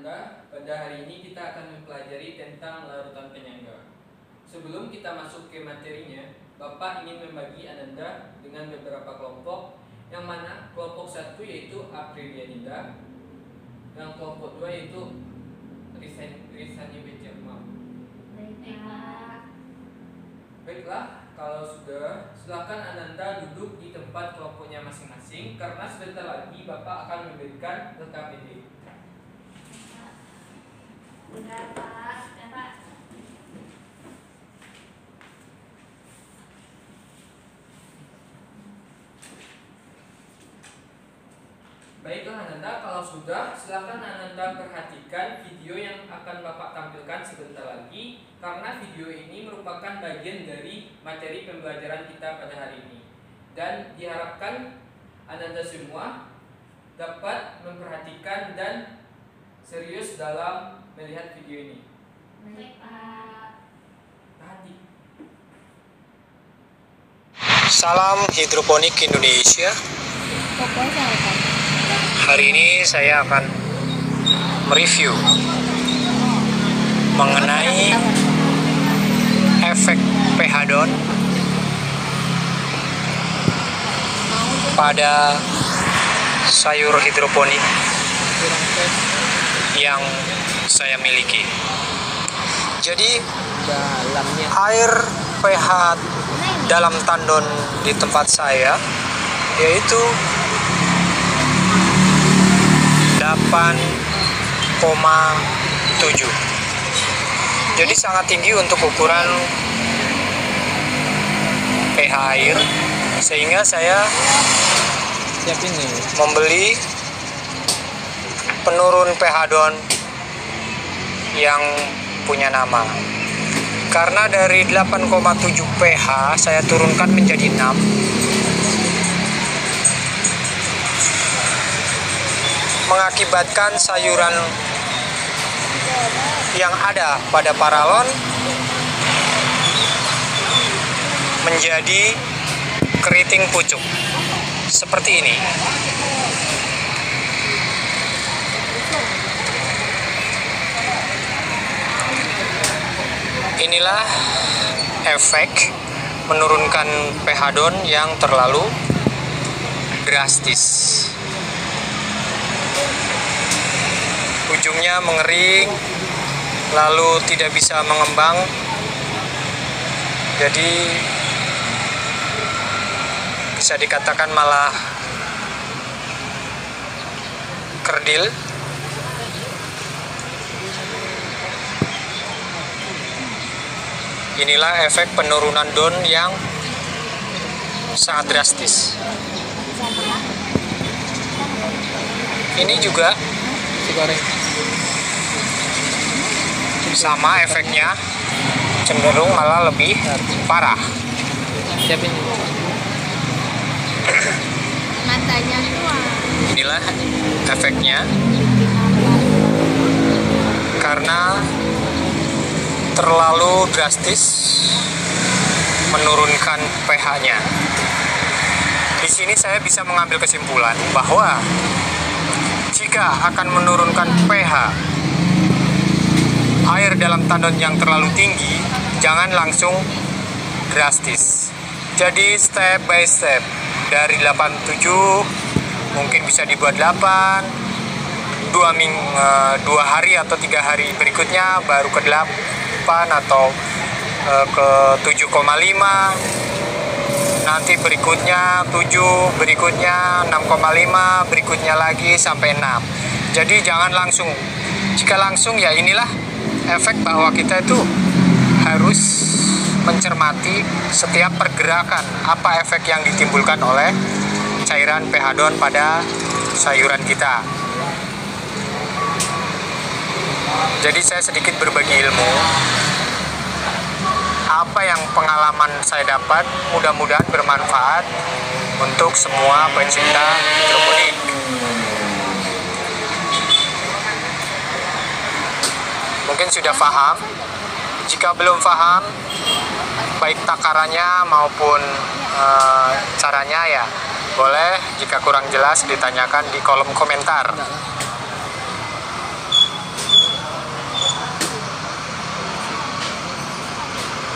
Ananda. Pada hari ini kita akan mempelajari tentang larutan penyangga. Sebelum kita masuk ke materinya, Bapak ingin membagi Ananda dengan beberapa kelompok, yang mana kelompok 1 yaitu Aprilianinda, dan kelompok 2 yaitu Risani Becerma. Baiklah, kalau sudah, silakan Ananda duduk di tempat kelompoknya masing-masing, karena sebentar lagi Bapak akan memberikan LKPD. Udah, Pak. Ya, Pak. Baiklah Ananda, kalau sudah, silakan Ananda perhatikan video yang akan Bapak tampilkan sebentar lagi, karena video ini merupakan bagian dari materi pembelajaran kita pada hari ini. Dan diharapkan Ananda semua dapat memperhatikan dan serius dalam melihat video ini. Baik, Pak. Perhati. Salam Hidroponik Indonesia. Hari ini saya akan mereview mengenai efek pH DON pada sayur hidroponik yang saya miliki. Jadi air pH dalam tandon di tempat saya yaitu 8,7. Jadi sangat tinggi untuk ukuran pH air, sehingga saya membeli penurun pH DON yang punya nama. Karena dari 8,7 pH saya turunkan menjadi 6, mengakibatkan sayuran yang ada pada paralon menjadi keriting pucuk seperti ini. Inilah efek menurunkan pH DON yang terlalu drastis. Ujungnya mengering, lalu tidak bisa mengembang, jadi bisa dikatakan malah kerdil. Inilah efek penurunan DON yang sangat drastis. Ini juga sama efeknya, cenderung malah lebih parah. Matanya keluar. Inilah efeknya, karena terlalu drastis menurunkan pH-nya. Di sini saya bisa mengambil kesimpulan bahwa jika akan menurunkan pH air dalam tandon yang terlalu tinggi, jangan langsung drastis. Jadi step by step, dari 87 mungkin bisa dibuat 8, 2 hari atau 3 hari berikutnya baru ke 8 atau ke 7,5, nanti berikutnya 7, berikutnya 6,5, berikutnya lagi sampai 6. Jadi jangan langsung. Jika langsung, ya inilah efek bahwa kita itu harus mencermati setiap pergerakan, apa efek yang ditimbulkan oleh cairan pH DON pada sayuran kita. Jadi saya sedikit berbagi ilmu, apa yang pengalaman saya dapat, mudah-mudahan bermanfaat untuk semua pecinta hidroponik. Mungkin sudah paham. Jika belum paham, baik takarannya maupun caranya, ya boleh jika kurang jelas ditanyakan di kolom komentar.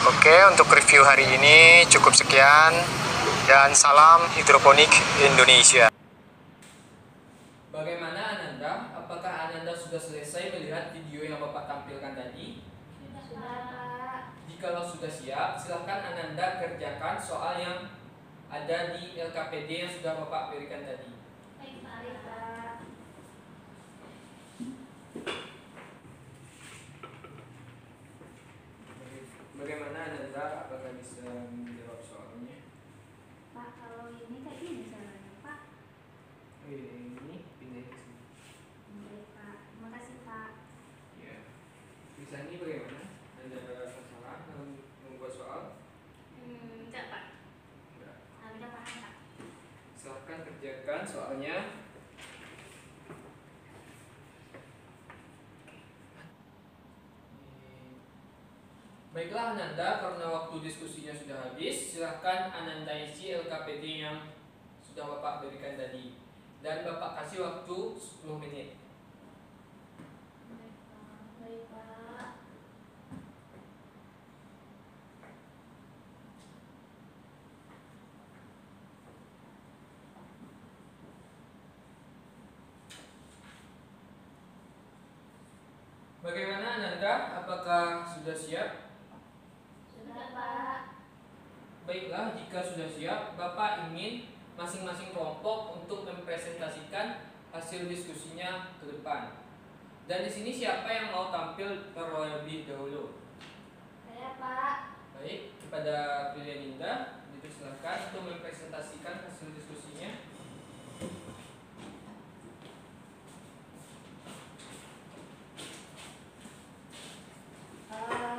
Oke, untuk review hari ini cukup sekian. Dan salam hidroponik Indonesia. Bagaimana Ananda? Apakah Ananda sudah selesai melihat video yang Bapak tampilkan tadi? Sudah, Pak. Jikalau sudah siap, silakan Ananda kerjakan soal yang ada di LKPD yang sudah Bapak berikan tadi. Baik, Pak. Bagaimana Ananda? Apakah bisa menjawab soalnya? Pak, kalau ini kayak gini caranya, Pak. Ini pindah ke sini. Baik, Pak. Terima kasih, Pak. Ya. Bisa ini bagaimana? Anda ada masalah dalam membuat soal? Enggak, Pak. Enggak. Udah paham, Pak. Silahkan kerjakan soalnya. Baiklah Ananda, karena waktu diskusinya sudah habis, silahkan Ananda isi LKPD yang sudah Bapak berikan tadi. Dan Bapak kasih waktu 10 menit. Baik, Pak. Bagaimana Ananda? Apakah sudah siap? Sudah, Pak. Baiklah, jika sudah siap, Bapak ingin masing-masing kelompok untuk mempresentasikan hasil diskusinya ke depan. Dan di sini siapa yang mau tampil terlebih dahulu? Saya, Pak. Baik, kepada pilihan Indah, dipersilakan untuk mempresentasikan hasil diskusinya.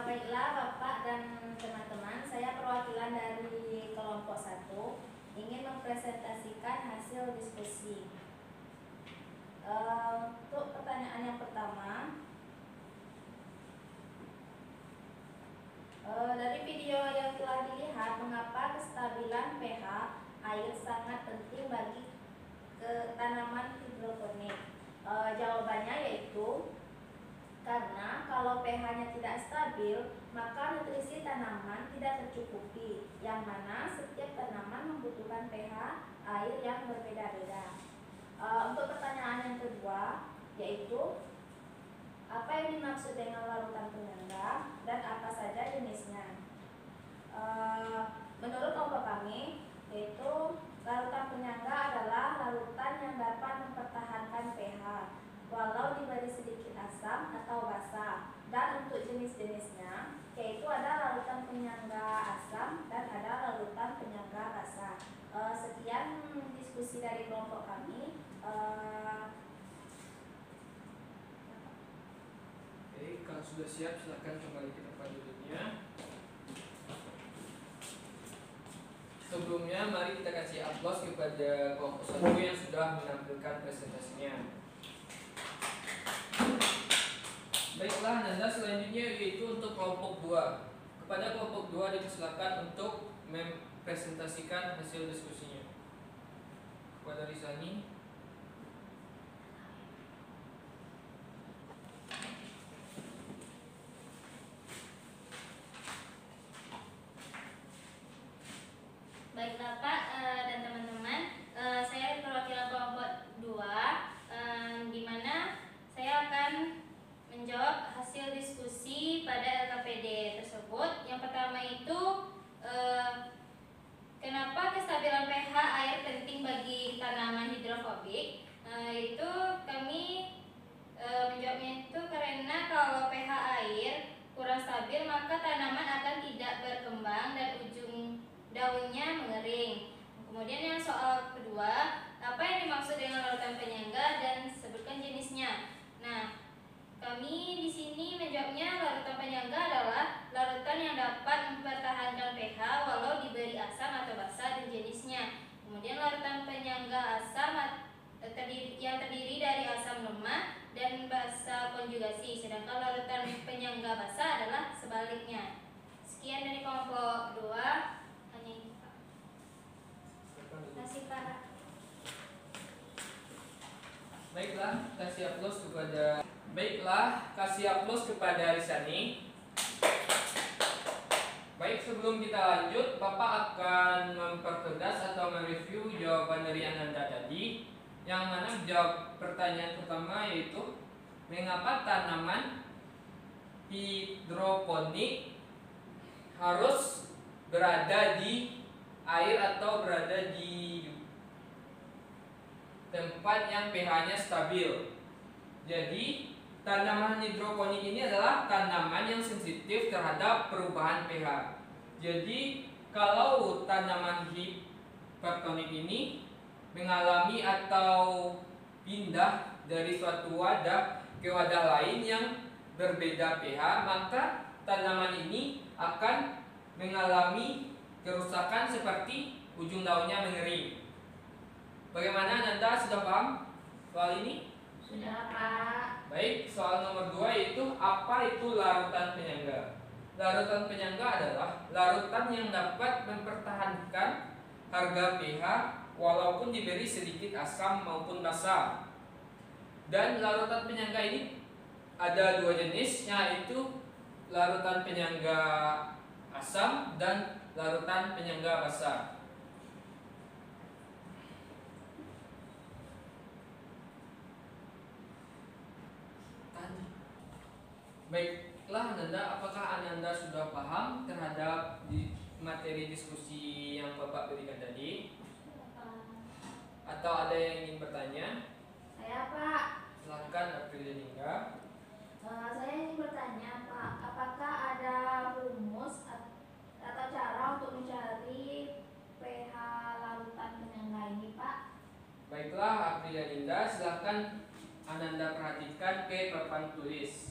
Baiklah, Bapak dan teman-teman, saya perwakilan dari kelompok 1 ingin mempresentasikan hasil diskusi. Untuk pertanyaan yang pertama, dari video yang telah dilihat, mengapa kestabilan pH air sangat penting bagi tanaman hidroponik? Jawabannya yaitu karena kalau pH-nya tidak stabil, maka nutrisi tanaman tidak tercukupi, yang mana setiap tanaman membutuhkan pH air yang berbeda-beda. Untuk pertanyaan yang kedua, yaitu apa yang dimaksud dengan larutan penyangga dan apa saja jenisnya? Menurut kelompok kami, yaitu larutan penyangga adalah larutan yang dapat mempertahankan pH walau diberi sedikit asam atau basa. Dan untuk jenis-jenisnya, yaitu ada larutan penyangga asam dan ada larutan penyangga basa. Sekian diskusi dari kelompok kami. Oke, kalau sudah siap, silakan kembali ke tempat duduknya. Sebelumnya, mari kita kasih aplaus kepada kelompok 1 yang sudah menampilkan presentasinya. Baiklah, Nanda, selanjutnya yaitu untuk kelompok 2. Kepada kelompok 2 dipersilakan untuk mempresentasikan hasil diskusinya. Kepada Risani. Baiklah, Pak dan teman-teman, saya perwakilan kelompok 2, di mana saya akan menjawab hasil diskusi pada LKPD tersebut. Yang pertama itu, kenapa kestabilan pH air penting bagi tanaman hidrofobik? Itu kami menjawabnya itu karena kalau pH air kurang stabil, maka tanaman akan tidak berkembang dan ujung daunnya mengering. Kemudian yang soal kedua, apa yang dimaksud dengan larutan penyangga dan sebutkan jenisnya. Nah, kami di sini menjawabnya larutan penyangga adalah larutan yang dapat mempertahankan pH walau diberi asam atau basa dan jenisnya. Kemudian larutan penyangga asam yang terdiri dari asam lemak dan basa konjugasi, sedangkan larutan penyangga basa adalah sebaliknya. Sekian dari kelompok 2. Terima kasih, Pak. Baiklah, kasih aplaus kepada Risani. Baik, sebelum kita lanjut, Bapak akan mempertegas atau mereview jawaban dari Ananda tadi. Yang mana jawab pertanyaan pertama yaitu mengapa tanaman hidroponik harus berada di air atau berada di tempat yang pH-nya stabil. Jadi tanaman hidroponik ini adalah tanaman yang sensitif terhadap perubahan pH. Jadi kalau tanaman hipertonik ini mengalami atau pindah dari suatu wadah ke wadah lain yang berbeda pH, maka tanaman ini akan mengalami kerusakan seperti ujung daunnya mengering. Bagaimana, Nanda, sudah paham soal ini? Sudah, Pak. Baik, soal nomor 2 yaitu apa itu larutan penyangga. Larutan penyangga adalah larutan yang dapat mempertahankan harga pH walaupun diberi sedikit asam maupun basa. Dan larutan penyangga ini ada 2 jenis, yaitu larutan penyangga asam dan larutan penyangga basa. Baiklah Ananda, apakah Ananda sudah paham terhadap materi diskusi yang Bapak berikan tadi? Atau ada yang ingin bertanya? Saya, Pak. Silakan Aprilina. Saya ingin bertanya, Pak, apakah ada rumus atau cara untuk mencari pH larutan penyangga ini, Pak? Baiklah Aprilina, silakan Ananda perhatikan ke papan tulis.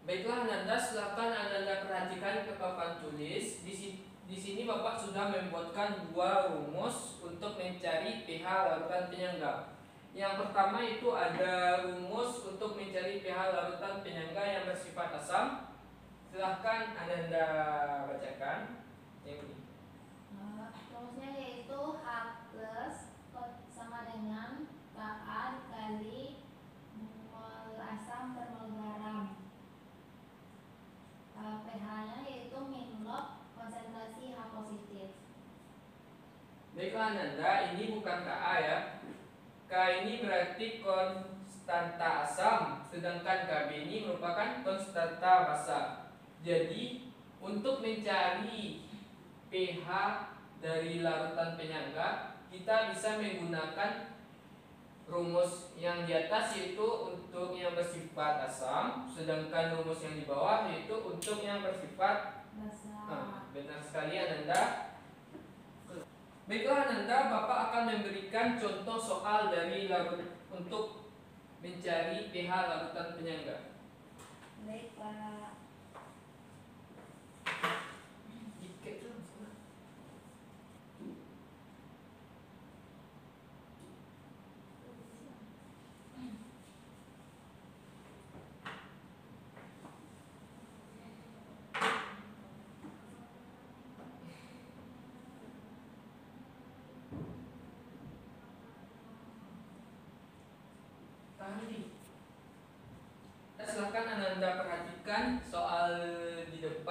Baiklah Ananda, silakan Ananda perhatikan ke papan tulis. Di sini Bapak sudah membuatkan 2 rumus untuk mencari pH larutan penyangga. Yang pertama itu ada rumus untuk mencari pH larutan penyangga yang bersifat asam. Silahkan Ananda bacakan. Yang ini. Rumusnya yaitu H plus sama dengan Ka dikali mol asam per mol garam. pH-nya yaitu min log konsentrasi H positif. Baiklah Ananda, ini bukan Ka ya. K ini berarti konstanta asam, sedangkan Kb ini merupakan konstanta basa. Jadi untuk mencari pH dari larutan penyangga, kita bisa menggunakan rumus yang di atas yaitu untuk yang bersifat asam, sedangkan rumus yang di bawah yaitu untuk yang bersifat basa. Benar sekali Ananda. Baiklah Ananda, Bapak akan memberikan contoh soal dari untuk mencari pH larutan penyangga. Baik, Pak.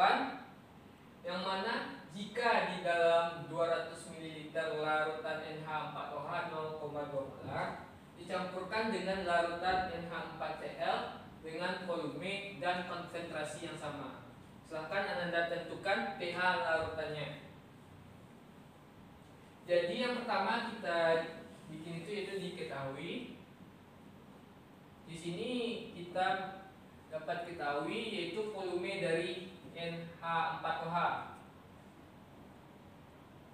menunjukkan yang mana jika di dalam 200 ml larutan NH4OH 0,2 molar dicampurkan dengan larutan NH4Cl dengan volume dan konsentrasi yang sama. Silahkan Ananda tentukan pH larutannya. Jadi yang pertama kita bikin itu yaitu diketahui. Di sini kita dapat ketahui yaitu volume dari NH4OH.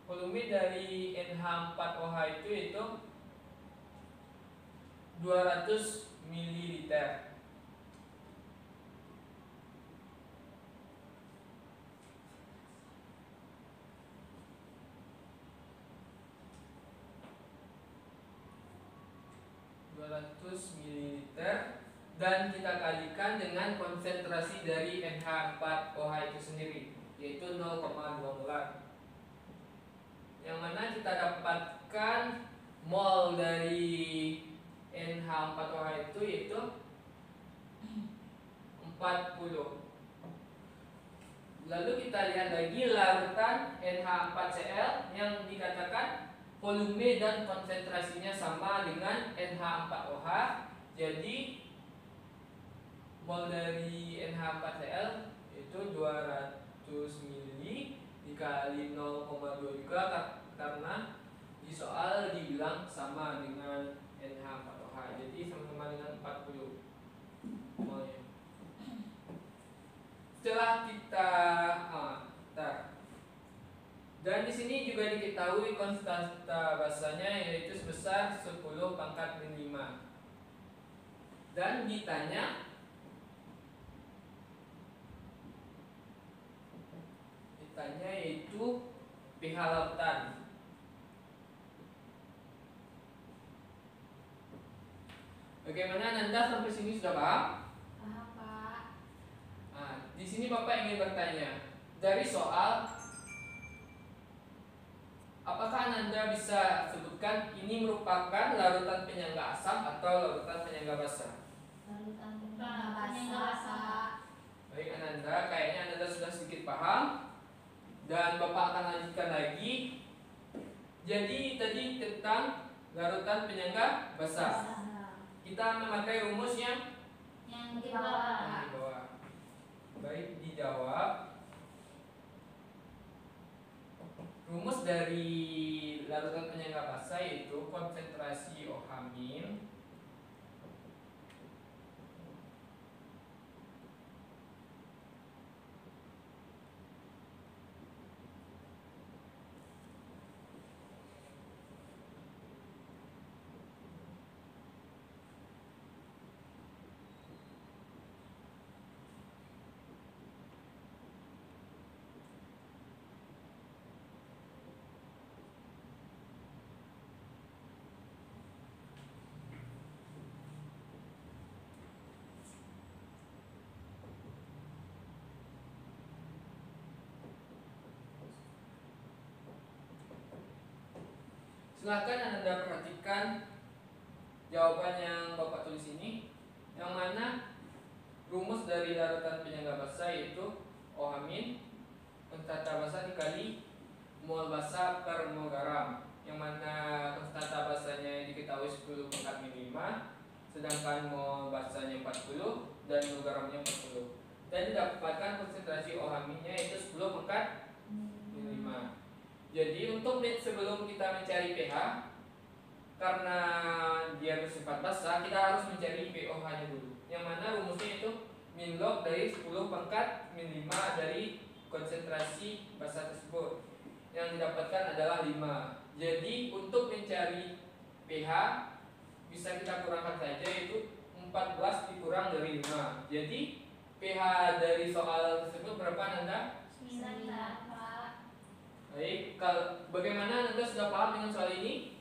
Volume dari NH4OH itu 200 ml. Dan kita kalikan dengan konsentrasi dari NH4OH itu sendiri, yaitu 0,2 molar. Yang mana kita dapatkan mol dari NH4OH itu yaitu 40. Lalu kita lihat lagi larutan NH4Cl yang dikatakan volume dan konsentrasinya sama dengan NH4OH. Jadi mol dari NH4Cl itu 200 ml dikali 0,2 juga karena di soal dibilang sama dengan NH4OH. Jadi sama-sama dengan 40 molnya. Setelah kita dan di sini juga diketahui konstanta basanya yaitu sebesar 10⁻⁵. Dan ditanya yaitu pH lautan. Bagaimana Nanda sampai sini sudah paham? Paham, Pak. Nah, di sini Bapak ingin bertanya, dari soal apakah Nanda bisa sebutkan ini merupakan larutan penyangga asam atau larutan penyangga basa? Larutan penyangga basa. Baik Ananda, kayaknya Ananda sudah sedikit paham. Dan Bapak akan lanjutkan lagi. Jadi tadi tentang larutan penyangga basa. Kita memakai rumus yang di bawah. di bawah. Baik, dijawab. Rumus dari larutan penyangga basa yaitu konsentrasi OH- Silahkan Anda perhatikan jawaban yang Bapak tulis ini, yang mana rumus dari larutan penyangga basa yaitu OH- konstanta basa dikali mol basa per mol garam, yang mana konstanta basanya diketahui 10⁻⁵, sedangkan mol basanya 40 dan mol garamnya 40. Dan didapatkan konsentrasi OH-nya yaitu 10⁻⁵. Jadi untuk sebelum kita mencari pH, karena dia bersifat basa, kita harus mencari pOH-nya dulu. Yang mana rumusnya itu min log dari 10⁻⁵ dari konsentrasi basa tersebut. Yang didapatkan adalah 5. Jadi untuk mencari pH bisa kita kurangkan saja, yaitu 14 dikurang dari 5. Jadi pH dari soal tersebut berapa Nanda? 9. Baik, bagaimana Anda sudah paham dengan soal ini?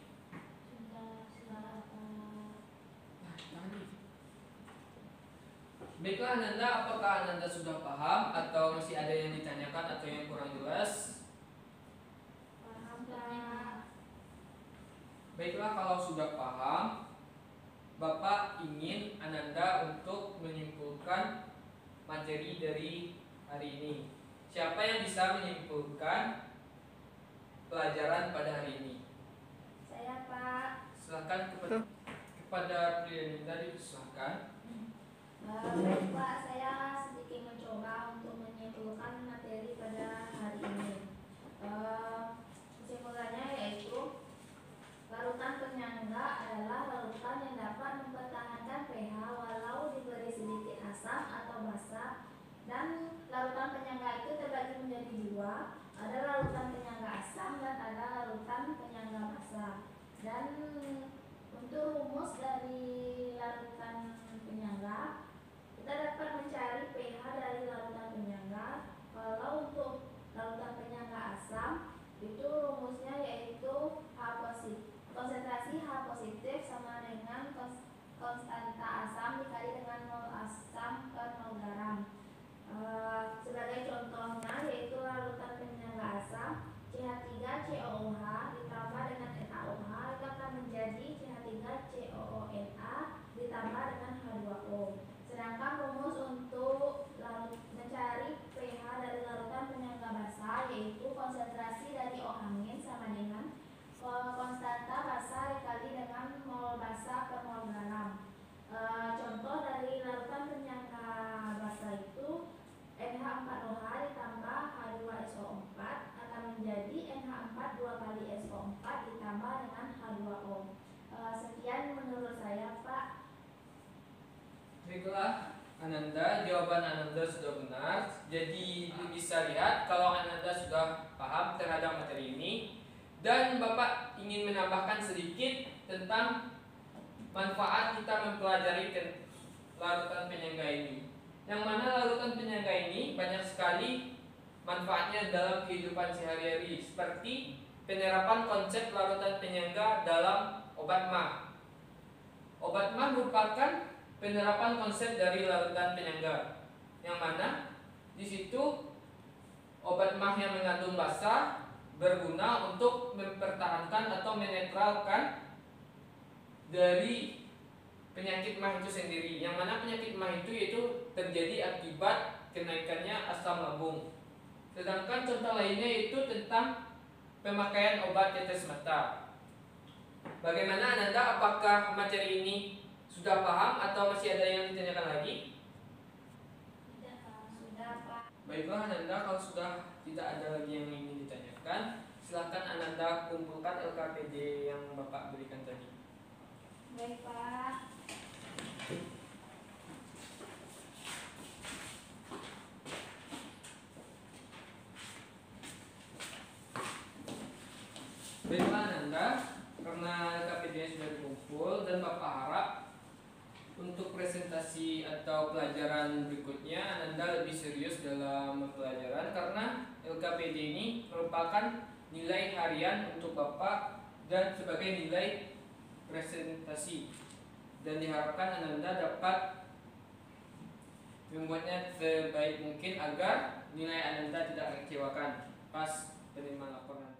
Baiklah Nanda, apakah Nanda sudah paham atau masih ada yang ditanyakan atau yang kurang jelas? Paham, Pak. Baiklah, kalau sudah paham, Bapak ingin Ananda untuk menyimpulkan materi dari hari ini. Siapa yang bisa menyimpulkan pelajaran pada hari ini? Saya, Pak. Silakan kepada Priyanita, dipersilakan. Baik, Pak, saya sedikit mencoba untuk menyimpulkan materi pada hari ini. Kesimpulannya yaitu larutan penyangga adalah larutan yang dapat mempertahankan pH walau diberi sedikit asam atau basa. Dan larutan penyangga itu terbagi menjadi dua, ada larutan penyangga asam dan ada larutan penyangga basa. Dan untuk rumus dari larutan penyangga, kita dapat mencari pH dari larutan penyangga. Kalau untuk larutan penyangga asam, itu rumusnya yaitu konsentrasi H positif sama dengan konstanta asam dikali dengan 0 asam per 0 garam. Sebagai contohnya yaitu larutan penyangga asam, CH3COOH ditambah dengan NaOH itu akan menjadi CH3COONa ditambah dengan H2O. Sedangkan rumus untuk mencari pH dari larutan penyangga basa yaitu konsentrasi dari O angin sama dengan konstanta basa dikali dengan mol basa per mol garam. Contoh dari larutan penyangga basa itu NH4OH ditambah H2SO4 akan menjadi NH4 2 kali SO4 ditambah dengan H2O. Sekian menurut saya, Pak. Baiklah, Ananda, jawaban Ananda sudah benar. Jadi bisa lihat kalau Ananda sudah paham terhadap materi ini. Dan Bapak ingin menambahkan sedikit tentang manfaat kita mempelajari larutan penyangga ini. Yang mana larutan penyangga ini banyak sekali manfaatnya dalam kehidupan sehari-hari, seperti penerapan konsep larutan penyangga dalam obat MAH. Obat MAH merupakan penerapan konsep dari larutan penyangga, yang mana di situ obat MAH yang mengandung basa berguna untuk mempertahankan atau menetralkan dari penyakit MAH itu sendiri, yang mana penyakit MAH itu terjadi akibat kenaikannya asam lambung. Sedangkan contoh lainnya itu tentang pemakaian obat tetes mata. Bagaimana Ananda, apakah materi ini sudah paham atau masih ada yang ditanyakan lagi? Sudah, Pak. Baiklah Ananda, kalau sudah tidak ada lagi yang ingin ditanyakan, silakan Ananda kumpulkan LKPD yang Bapak berikan tadi. Baik, Pak. Baiklah Ananda, karena LKPD-nya sudah dikumpul dan Bapak harap untuk presentasi atau pelajaran berikutnya Ananda lebih serius dalam pembelajaran, karena LKPD ini merupakan nilai harian untuk Bapak dan sebagai nilai presentasi, dan diharapkan Ananda dapat membuatnya sebaik mungkin agar nilai Ananda tidak mengecewakan pas penerimaan laporan.